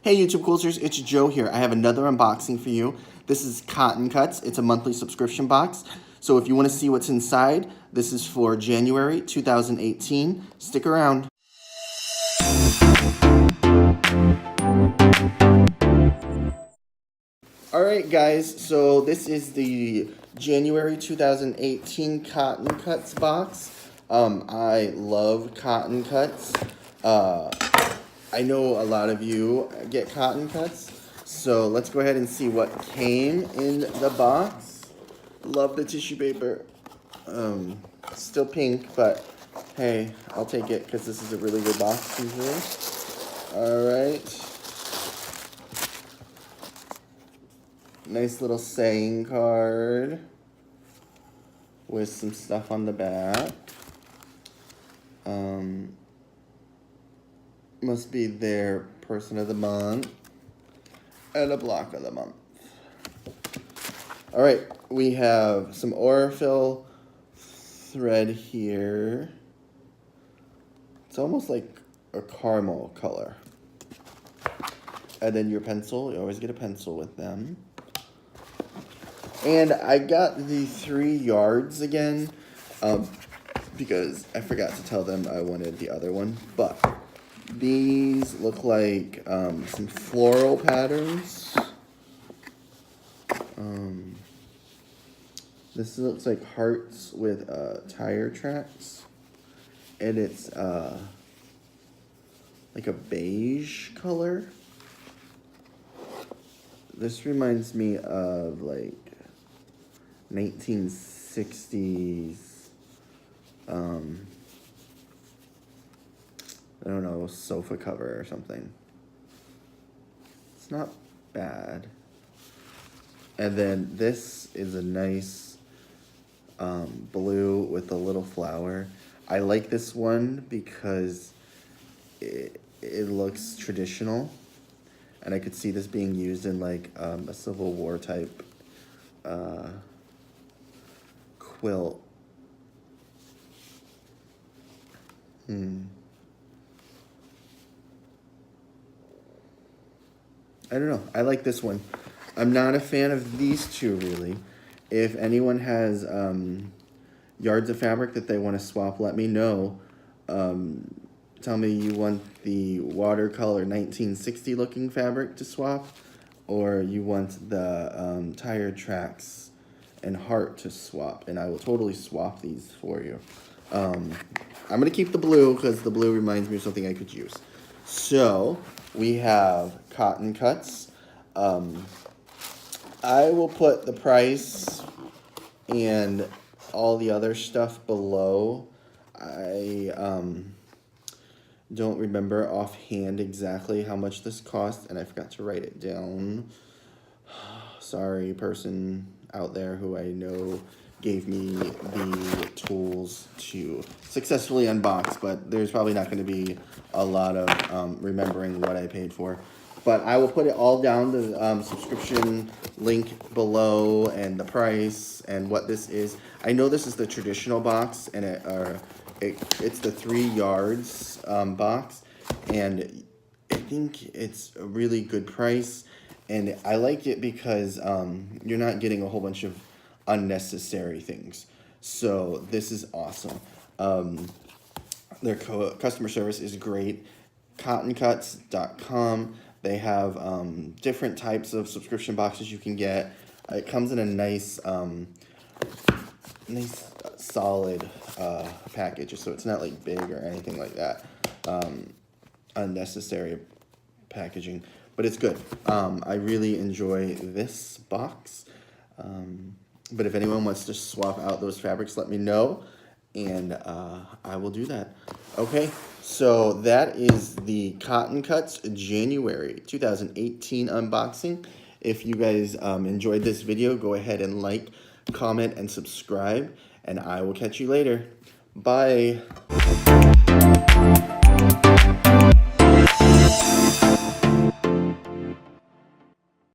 Hey YouTube Coolsters, it's Joe here. I have another unboxing for you. This is Cotton Cuts. It's a monthly subscription box. So if you want to see what's inside, this is for January 2018. Stick around. Alright guys, so this is the January 2018 Cotton Cuts box. I love Cotton Cuts. I know a lot of you get Cotton Cuts, so let's go ahead and see what came in the box. Love the tissue paper. Still pink, but hey, I'll take it because this is a really good box usually. Alright. Nice little saying card with some stuff on the back. Must be their person of the month and a block of the month. All right, we have some Aurifil thread here. It's almost like a caramel color. And then your pencil, you always get a pencil with them. And I got the 3 yards again, because I forgot to tell them I wanted the other one, but these look like some floral patterns. This looks like hearts with tire tracks, and it's like a beige color. This reminds me of like 1960s, I don't know, sofa cover or something. It's not bad. And then this is a nice blue with a little flower. I like this one because it looks traditional, and I could see this being used in like a Civil War type quilt. I don't know. I like this one. I'm not a fan of these two, really. If anyone has yards of fabric that they want to swap, let me know. Tell me you want the watercolor 1960 looking fabric to swap, or you want the tire tracks and heart to swap, and I will totally swap these for you. I'm going to keep the blue because the blue reminds me of something I could use. So we have Cotton Cuts. I will put the price and all the other stuff below. I don't remember offhand exactly how much this cost, and I forgot to write it down. Sorry, person out there who I know gave me the tools to successfully unbox, but there's probably not going to be a lot of remembering what I paid for. But I will put it all down, the subscription link below, and the price, and what this is. I know this is the traditional box, and it's the 3 yards box, and I think it's a really good price, and I like it because you're not getting a whole bunch of unnecessary things. So this is awesome. Their customer service is great. CottonCuts.com. They have different types of subscription boxes you can get. It comes in a nice, solid package, so it's not like big or anything like that. Unnecessary packaging, but it's good. I really enjoy this box. But if anyone wants to swap out those fabrics, let me know, and I will do that. Okay, so that is the Cotton Cuts January 2018 unboxing. If you guys enjoyed this video, go ahead and like, comment, and subscribe, and I will catch you later. Bye.